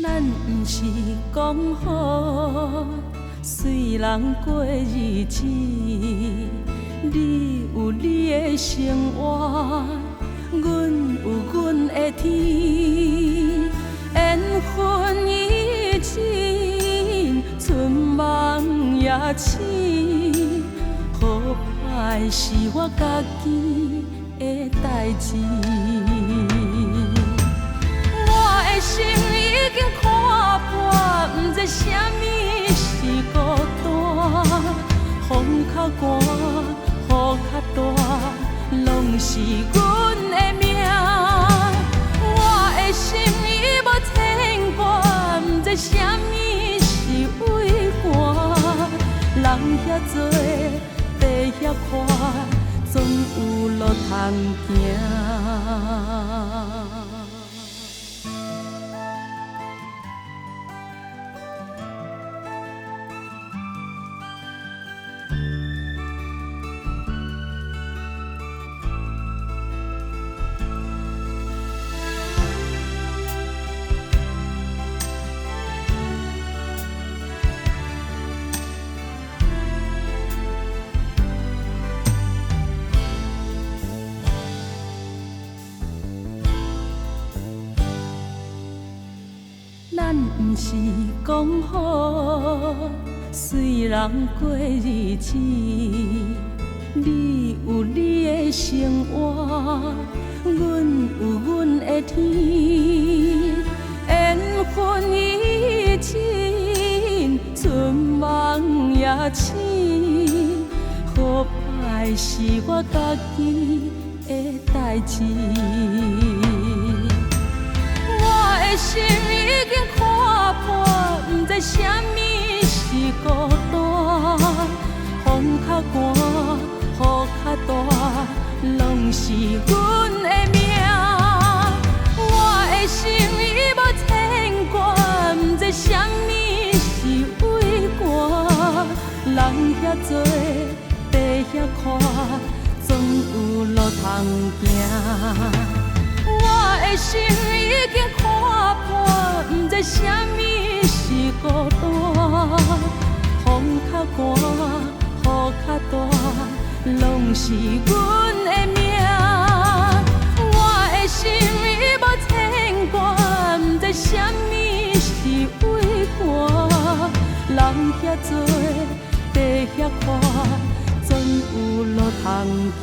咱不是讲好随人过日子，你有你的生活，阮有阮的天，缘分已尽，春梦也醒，好歹是我家己的代志。我的心已经看破，不知什么是孤单。风较寒，雨较大，拢是阮的命。我的心已无牵挂，不知什么是畏寒。人遐多，地遐宽，总有路通行。咱不是讲好随人过日子，你有你的生活，阮有阮的天，缘分已尽，春梦也醒，好歹是我家己的代志。我的心已经看破，不知什么是孤单。风较寒，雨较大，拢是阮的命。我的心已无牵挂，不知什么是畏寒。人遐多，地遐宽，总有路通行。我的心已经看破，不知什么是孤单。风较寒，雨较大，拢是阮的命。我的心已无牵挂，不知什么是畏寒。人遐多，地遐宽，总有路通行。